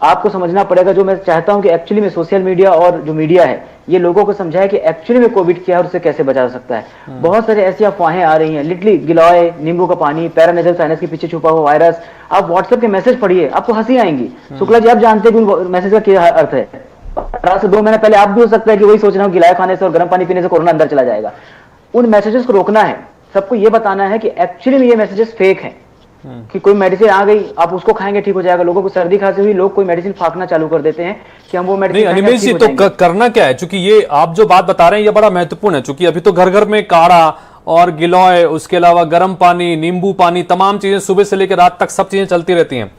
आपको समझना पड़ेगा। जो मैं चाहता हूं कि एक्चुअली में सोशल मीडिया और जो मीडिया है ये लोगों को समझाए कि एक्चुअली में कोविड क्या है और उससे कैसे बचा सकता है। बहुत सारे ऐसी अफवाहें आ रही हैं, लिटरली गिलोय, नींबू का पानी, पैरानेजल साइनस के पीछे छुपा हुआ वायरस। आप व्हाट्सएप के मैसेज पढ़िए, आपको हंसी आएंगी। शुक्ला जी, आप जानते हैं कि मैसेज का क्या अर्थ है? 18 से 2 महीने पहले आप भी हो सकता है कि वही सोच रहे हो गिलाय खाने से और गर्म पानी पीने से कोरोना अंदर चला जाएगा। उन मैसेजेस को रोकना है, सबको ये बताना है कि एक्चुअली में ये मैसेजेस फेक हैं, कि कोई मेडिसिन आ गई आप उसको खाएंगे ठीक हो जाएगा। लोगों को सर्दी खांसी हुई, लोग कोई मेडिसिन फाकना चालू कर देते हैं कि हम वो मेडिसिन। नहीं अनिमेश जी, तो करना क्या है? चूंकि ये आप जो बात बता रहे हैं ये बड़ा महत्वपूर्ण है, चूंकि अभी तो घर घर में काढ़ा और गिलोय, उसके अलावा गर्म पानी, नींबू पानी, तमाम चीजें सुबह से लेकर रात तक सब चीजें चलती रहती हैं।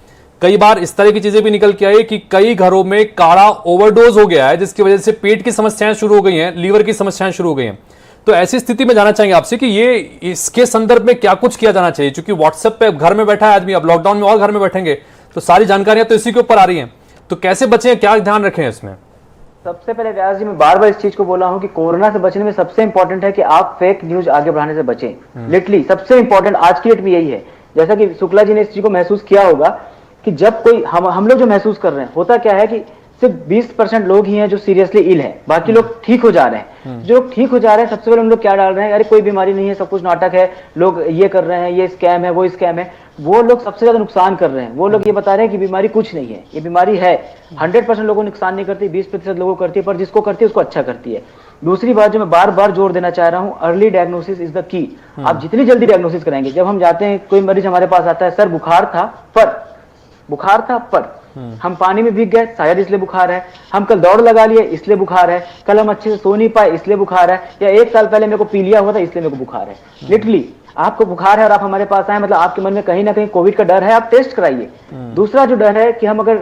कई बार इस तरह की चीजें भी निकल के आई कि कई घरों में काढ़ा ओवरडोज हो गया है, जिसकी वजह से पेट की समस्याएं शुरू हो गई हैं, लीवर की समस्याएं शुरू हो गई हैं। तो ऐसी स्थिति में जाना चाहेंगे आपसे कि ये इसके संदर्भ में क्या कुछ किया जाना चाहिए? क्योंकि व्हाट्सएप पे घर में बैठा है आदमी, अब लॉकडाउन में और घर में बैठेंगे तो सारी जानकारियां तो इसी के ऊपर आ रही हैं। तो कैसे बचें, क्या ध्यान रखें इसमें? सबसे पहले व्यास जी, मैं बार बार इस चीज को बोला हूं कि कोरोना से बचने में सबसे इंपॉर्टेंट है कि आप फेक न्यूज आगे बढ़ाने से बचें। लिटरली सबसे इंपॉर्टेंट आज की डेट में यही है। जैसा कि शुक्ला जी ने इस चीज को महसूस किया होगा कि जब कोई हम लोग जो महसूस कर रहे हैं, होता क्या है कि सिर्फ 20% लोग ही हैं जो सीरियसली इल हैं, बाकी लोग ठीक हो जा रहे हैं। जो ठीक हो जा रहे हैं सबसे पहले हम लोग क्या डाल रहे हैं, अरे कोई बीमारी नहीं है, सब कुछ नाटक है, लोग ये कर रहे हैं, ये स्कैम है, वो स्कैम है। वो लोग सबसे ज्यादा नुकसान कर रहे हैं। वो लोग ये बता रहे हैं कि बीमारी कुछ नहीं है, ये बीमारी है। 100% लोगों को नुकसान नहीं करती, 20% लोगों को करती है, पर जिसको करती है उसको अच्छा करती है। दूसरी बात जो मैं बार बार जोर देना चाह रहा हूँ, early diagnosis is the key. आप जितनी जल्दी डायग्नोसिस कराएंगे, जब हम जाते हैं, कोई मरीज हमारे पास आता है, सर बुखार था पर हम पानी में भीग गए, शायद इसलिए बुखार है। हम कल दौड़ लगा लिए, इसलिए बुखार है। कल हम अच्छे से सो नहीं पाए, इसलिए बुखार है। या 1 साल पहले मेरे को पी लिया हुआ था, इसलिए मेरे को बुखार है। लिटरली आपको बुखार है और आप हमारे पास आए, मतलब आपके मन में कहीं ना कहीं कोविड का डर है, आप टेस्ट कराइए। दूसरा जो डर है कि हम अगर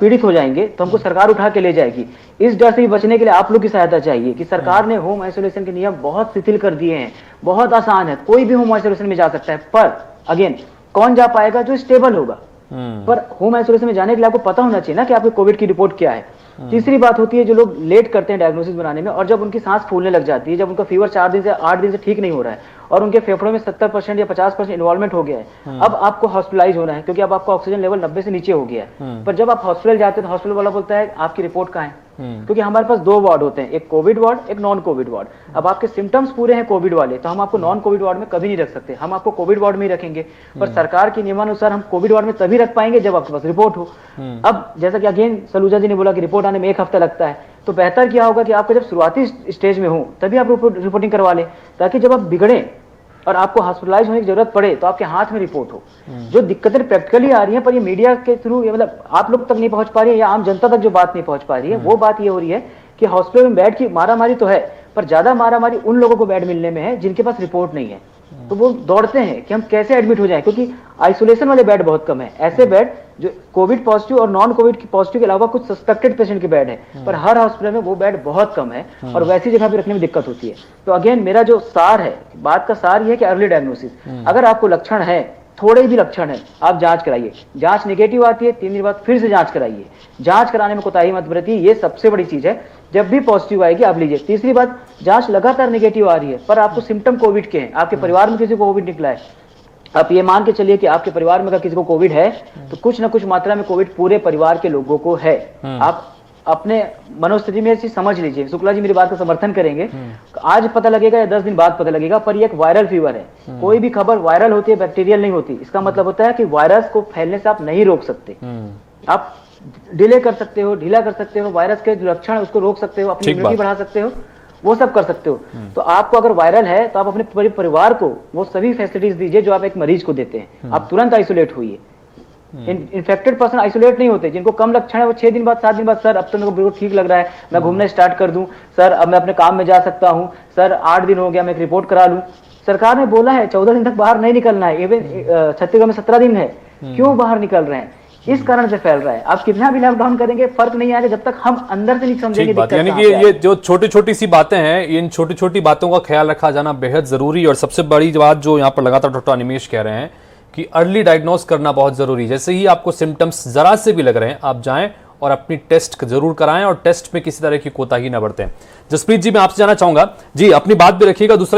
पीड़ित हो जाएंगे तो हमको सरकार उठा के ले जाएगी, इस डर से भी बचने के लिए आप लोग की सहायता चाहिए। कि सरकार ने होम आइसोलेशन के नियम बहुत शिथिल कर दिए हैं, बहुत आसान है, कोई भी होम आइसोलेशन में जा सकता है। पर अगेन कौन जा पाएगा? जो स्टेबल होगा। पर होम आइसोलेशन में जाने के लिए आपको पता होना चाहिए ना कि आपके कोविड की रिपोर्ट क्या है। तीसरी बात होती है, जो लोग लेट करते हैं डायग्नोसिस बनाने में, और जब उनकी सांस फूलने लग जाती है, जब उनका फीवर 4 दिन से 8 दिन से ठीक नहीं हो रहा है और उनके फेफड़ों में 70% या 50% इन्वॉल्वमेंट हो गया है, अब आपको हॉस्पिटलाइज होना है क्योंकि अब आपका ऑक्सीजन लेवल 90 से नीचे हो गया है। पर जब आप हॉस्पिटल जाते हैं तो हॉस्पिटल वाला बोलता है आपकी रिपोर्ट कहाँ है? क्योंकि हमारे पास 2 वार्ड होते हैं, एक कोविड वार्ड, एक नॉन कोविड वार्ड। अब आपके सिम्टम्स पूरे हैं कोविड वाले, तो हम आपको नॉन कोविड वार्ड में कभी नहीं रख सकते, हम आपको कोविड वार्ड में ही रखेंगे। पर सरकार के नियमानुसार हम कोविड वार्ड में तभी रख पाएंगे जब आपके पास रिपोर्ट हो। अब जैसा कि अगेन सलूजा जी ने बोला कि रिपोर्ट आने में 1 हफ्ता लगता है, तो बेहतर क्या होगा कि आपको जब शुरुआती स्टेज में हो तभी आप रिपोर्टिंग करवा लें, ताकि जब आप बिगड़े और आपको हॉस्पिटलाइज होने की जरूरत पड़े तो आपके हाथ में रिपोर्ट हो। जो दिक्कतें प्रैक्टिकली आ रही हैं, पर ये मीडिया के थ्रू, मतलब आप लोग तक नहीं पहुंच पा रही है या आम जनता तक जो बात नहीं पहुंच पा रही है, वो बात ये हो रही है कि हॉस्पिटल में बेड की मारामारी तो है, पर ज्यादा मारामारी उन लोगों को बेड मिलने में है जिनके पास रिपोर्ट नहीं है। तो वो दौड़ते हैं कि हम कैसे एडमिट हो जाएं, क्योंकि आइसोलेशन वाले बेड बहुत कम है। ऐसे बेड जो कोविड पॉजिटिव और नॉन कोविड पॉजिटिव के अलावा कुछ सस्पेक्टेड पेशेंट के बेड है, पर हर हॉस्पिटल में वो बेड बहुत कम है और वैसी जगह पे रखने में दिक्कत होती है। तो अगेन मेरा जो सार है, बात का सार ये है कि अर्ली डायग्नोसिस, अगर आपको लक्षण है, थोड़े भी लक्षण है, आप जांच कराइए। जांच नेगेटिव आती है, 3 दिन बाद फिर से जांच कराइए। जांच कराने में कोताही मत बरतिए, ये सबसे बड़ी चीज है। जब भी पॉजिटिव आएगी आप लीजिए। तीसरी बात, जांच लगातार नेगेटिव आ रही है पर आपको सिम्टम कोविड के हैं, आपके परिवार में किसी को कोविड निकला है, आप ये मान के चलिए कि आपके परिवार में अगर किसी को कोविड है तो कुछ ना कुछ मात्रा में कोविड पूरे परिवार के लोगों को है। आप अपने मनोस्थिति में चीज समझ लीजिए। शुक्ला जी मेरी बात का समर्थन करेंगे। आज पता लगेगा या 10 दिन बाद पता लगेगा, पर ये एक वायरल फीवर है। कोई भी खबर वायरल होती है, बैक्टीरियल नहीं होती। इसका मतलब होता है कि वायरस को फैलने से आप नहीं रोक सकते, आप डिले कर सकते हो, ढीला कर सकते हो, वायरस के जो लक्षण उसको रोक सकते हो, अपनी इम्यूनिटी बढ़ा सकते हो, वो सब कर सकते हो। तो आपको अगर वायरल है तो आप अपने परिवार को वो सभी फैसिलिटीज दीजिए जो आप एक मरीज को देते हैं। आप तुरंत आइसोलेट होइए। इन्फेक्टेड पर्सन आइसोलेट नहीं होते, जिनको कम लक्षण है वो 6 दिन बाद 7 दिन बाद, सर अब तो मेरे को बिल्कुल ठीक लग रहा है, मैं घूमना स्टार्ट कर दूं, सर अब मैं अपने काम में जा सकता हूं, सर 8 दिन हो गया मैं एक रिपोर्ट करा लूं। सरकार ने बोला है 14 दिन तक बाहर नहीं निकलना है, इवन छत्तीसगढ़ में 17 दिन है। क्यों बाहर निकल रहे हैं? इस कारण से फैल रहा है। आप कितना भी लॉकडाउन करेंगे फर्क नहीं आएगा जब तक हम अंदर से नहीं समझेंगे। यानी कि ये जो छोटी छोटी सी बातें हैं, इन छोटी छोटी बातों का ख्याल रखा जाना बेहद जरूरी। और सबसे बड़ी बात जो यहाँ पर लगातार डॉक्टर अनिमेश कह रहे हैं कि अर्ली डायग्नोस करना बहुत जरूरी है। जैसे ही आपको सिम्टम्स जरा से भी लग रहे हैं, आप जाएं और अपनी टेस्ट जरूर कराएं और टेस्ट में किसी तरह की कोताही न बरतें। जसप्रीत जी, मैं आपसे जानना चाहूंगा जी, अपनी बात भी रखिएगा। दूसरा